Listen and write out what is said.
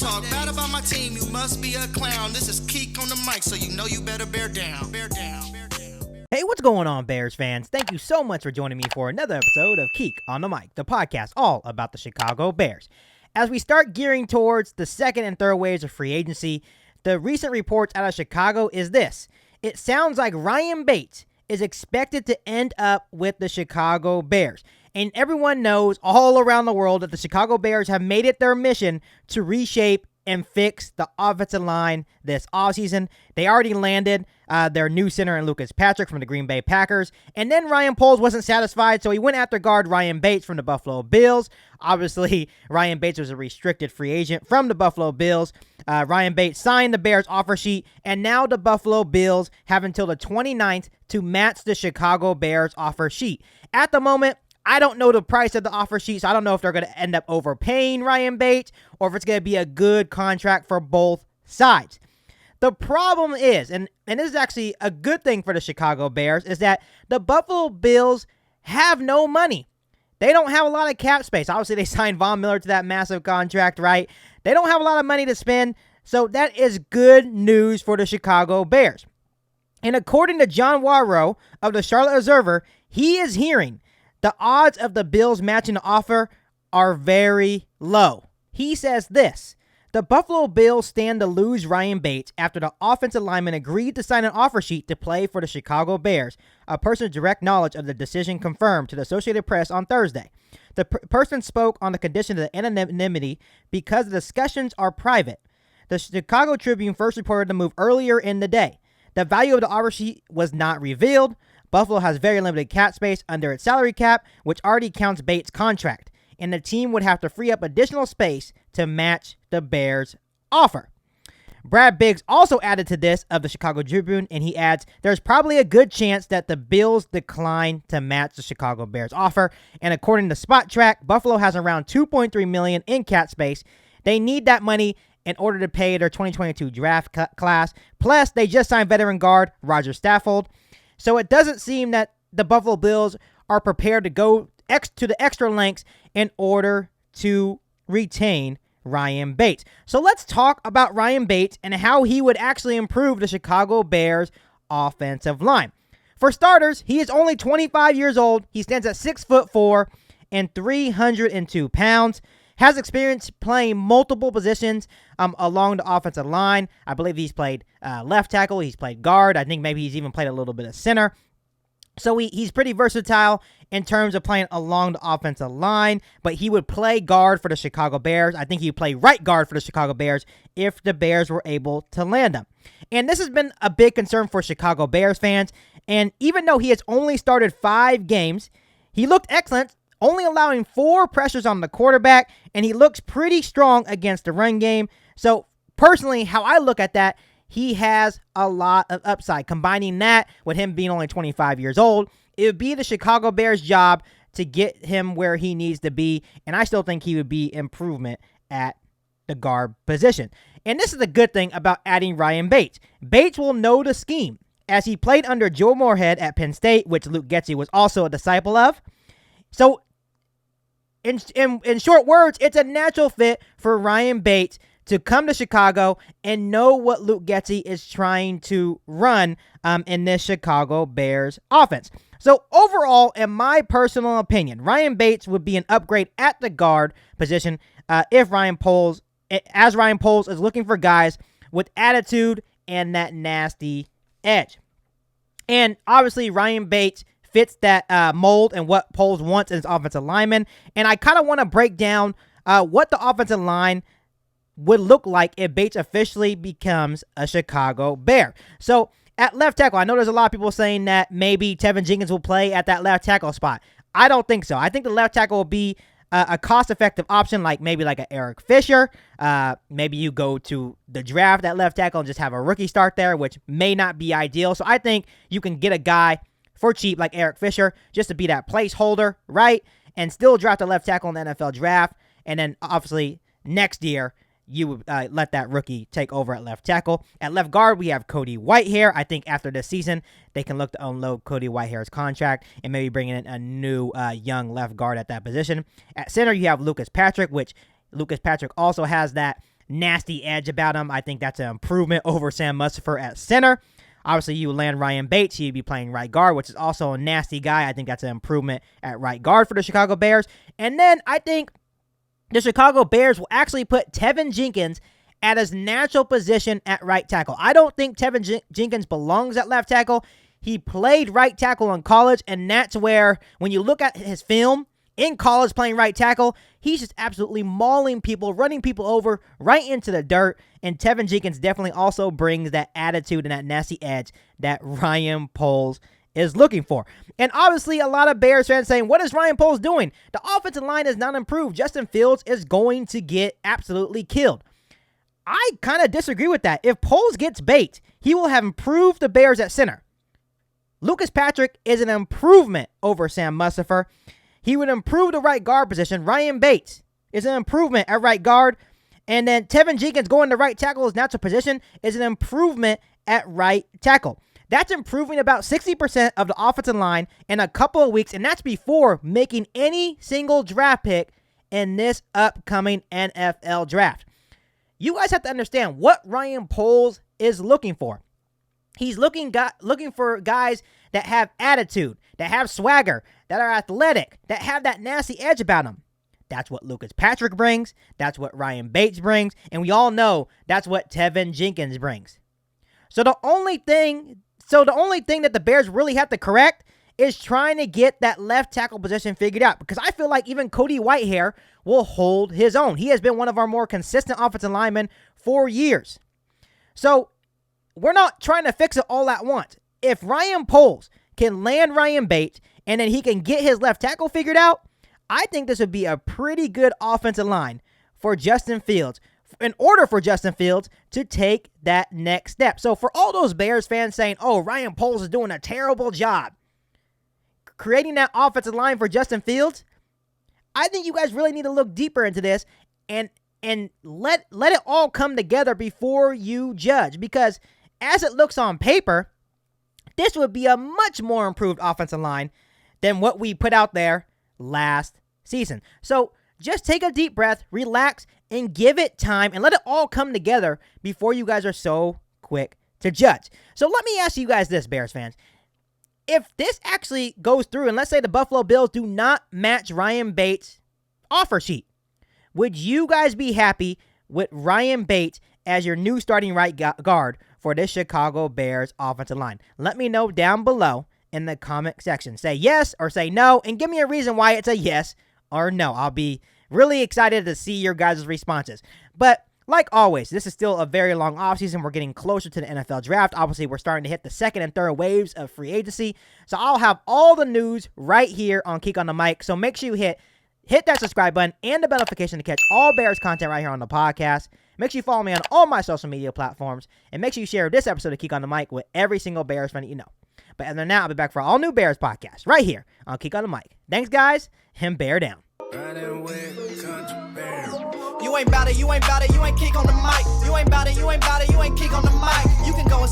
talk bad about my team, you must be a clown. This is Keek on the mic, so you know you better bear down. Bear down. Bear down. Hey, what's going on, Bears fans? Thank you so much for joining me for another episode of Keek on the Mic, the podcast all about the Chicago Bears. As we start gearing towards the second and third waves of free agency, the recent reports out of Chicago is this. It sounds like Ryan Bates is expected to end up with the Chicago Bears. And everyone knows all around the world that the Chicago Bears have made it their mission to reshape and fix the offensive line this offseason. They already landed their new center in Lucas Patrick from the Green Bay Packers. And then Ryan Poles wasn't satisfied, so he went after guard Ryan Bates from the Buffalo Bills. Obviously, Ryan Bates was a restricted free agent from the Buffalo Bills. Ryan Bates signed the Bears offer sheet, and now the Buffalo Bills have until the 29th to match the Chicago Bears offer sheet. At the moment, I don't know the price of the offer sheet, so I don't know if they're going to end up overpaying Ryan Bates or if it's going to be a good contract for both sides. The problem is, and this is actually a good thing for the Chicago Bears, is that the Buffalo Bills have no money. They don't have a lot of cap space. Obviously, they signed Von Miller to that massive contract, right? They don't have a lot of money to spend, so that is good news for the Chicago Bears. And according to John Warrow of the Charlotte Observer, he is hearing the odds of the Bills matching the offer are very low. He says this: the Buffalo Bills stand to lose Ryan Bates after the offensive lineman agreed to sign an offer sheet to play for the Chicago Bears. A person with direct knowledge of the decision confirmed to the Associated Press on Thursday. The person spoke on the condition of the anonymity because the discussions are private. The Chicago Tribune first reported the move earlier in the day. The value of the offer sheet was not revealed. Buffalo has very limited cap space under its salary cap, which already counts Bates' contract, and the team would have to free up additional space to match the Bears' offer. Brad Biggs also added to this of the Chicago Tribune, and he adds, there's probably a good chance that the Bills decline to match the Chicago Bears' offer, and according to Spot Track, Buffalo has around $2.3 million in cap space. They need that money in order to pay their 2022 draft class, plus they just signed veteran guard Roger Stafford. So it doesn't seem that the Buffalo Bills are prepared to go to the extra lengths in order to retain Ryan Bates. So let's talk about Ryan Bates and how he would actually improve the Chicago Bears offensive line. For starters, he is only 25 years old. He stands at 6'4" and 302 pounds. Has experience playing multiple positions along the offensive line. I believe he's played left tackle. He's played guard. I think maybe he's even played a little bit of center. So he's pretty versatile in terms of playing along the offensive line, but he would play guard for the Chicago Bears. I think he would play right guard for the Chicago Bears if the Bears were able to land him. And this has been a big concern for Chicago Bears fans. And even though he has only started 5 games, he looked excellent, only allowing 4 pressures on the quarterback, and he looks pretty strong against the run game. So personally, how I look at that, he has a lot of upside. Combining that with him being only 25 years old, it would be the Chicago Bears' job to get him where he needs to be, and I still think he would be improvement at the guard position. And this is the good thing about adding Ryan Bates. Bates will know the scheme, as he played under Joe Moorhead at Penn State, which Luke Getsy was also a disciple of. So in short words, it's a natural fit for Ryan Bates to come to Chicago and know what Luke Getsy is trying to run in this Chicago Bears offense. So overall, in my personal opinion, Ryan Bates would be an upgrade at the guard position as Ryan Poles is looking for guys with attitude and that nasty edge. And obviously, Ryan Bates fits that mold and what Poles wants in his offensive lineman. And I kind of want to break down what the offensive line would look like if Bates officially becomes a Chicago Bear. So at left tackle, I know there's a lot of people saying that maybe Tevin Jenkins will play at that left tackle spot. I don't think so. I think the left tackle will be a cost-effective option, like maybe like an Eric Fisher. Maybe you go to the draft at left tackle and just have a rookie start there, which may not be ideal. So I think you can get a guy for cheap like Eric Fisher just to be that placeholder, right? And still draft a left tackle in the NFL draft. And then obviously next year, you would let that rookie take over at left tackle. At left guard, we have Cody Whitehair. I think after this season, they can look to unload Cody Whitehair's contract and maybe bring in a new young left guard at that position. At center, you have Lucas Patrick, which Lucas Patrick also has that nasty edge about him. I think that's an improvement over Sam Mustipher at center. Obviously, you land Ryan Bates, he'd be playing right guard, which is also a nasty guy. I think that's an improvement at right guard for the Chicago Bears. And then I think the Chicago Bears will actually put Tevin Jenkins at his natural position at right tackle. I don't think Tevin Jenkins belongs at left tackle. He played right tackle in college, and that's where, when you look at his film in college playing right tackle, he's just absolutely mauling people, running people over right into the dirt. And Tevin Jenkins definitely also brings that attitude and that nasty edge that Ryan Poles is looking for. And obviously, a lot of Bears fans saying, what is Ryan Poles doing? The offensive line is not improved. Justin Fields is going to get absolutely killed. I kind of disagree with that. If Poles gets baked, he will have improved the Bears at center. Lucas Patrick is an improvement over Sam Mustipher. He would improve the right guard position. Ryan Bates is an improvement at right guard. And then Tevin Jenkins going to right tackle, his natural position, is an improvement at right tackle. That's improving about 60% of the offensive line in a couple of weeks, and that's before making any single draft pick in this upcoming NFL draft. You guys have to understand what Ryan Poles is looking for. He's looking for guys that have attitude, that have swagger, that are athletic, that have that nasty edge about them. That's what Lucas Patrick brings. That's what Ryan Bates brings. And we all know that's what Tevin Jenkins brings. So the only thing that the Bears really have to correct is trying to get that left tackle position figured out. Because I feel like even Cody Whitehair will hold his own. He has been one of our more consistent offensive linemen for years. So we're not trying to fix it all at once. If Ryan Poles can land Ryan Bates and then he can get his left tackle figured out, I think this would be a pretty good offensive line for Justin Fields, in order for Justin Fields to take that next step. So for all those Bears fans saying, oh, Ryan Poles is doing a terrible job creating that offensive line for Justin Fields, I think you guys really need to look deeper into this and let it all come together before you judge. Because as it looks on paper, this would be a much more improved offensive line than what we put out there last season. So just take a deep breath, relax, and give it time, and let it all come together before you guys are so quick to judge. So let me ask you guys this, Bears fans. If this actually goes through, and let's say the Buffalo Bills do not match Ryan Bates' offer sheet, would you guys be happy with Ryan Bates as your new starting right guard for this Chicago Bears offensive line? Let me know down below in the comment section. Say yes or say no, and give me a reason why it's a yes or no. I'll be really excited to see your guys' responses. But like always, this is still a very long offseason. We're getting closer to the NFL draft. Obviously, we're starting to hit the second and third waves of free agency. So I'll have all the news right here on Keek on the Mic. So make sure you hit that subscribe button and the bell notification to catch all Bears content right here on the podcast. Make sure you follow me on all my social media platforms. And make sure you share this episode of Keek on the Mic with every single Bears fan that you know. But other than that, I'll be back for all new Bears podcasts right here on Keek on the Mic. Thanks, guys, and bear down. You ain't bout it, you ain't bout it, you ain't Keek on the Mic. You ain't bout it, you ain't bout it, you ain't Keek on the Mic. You can go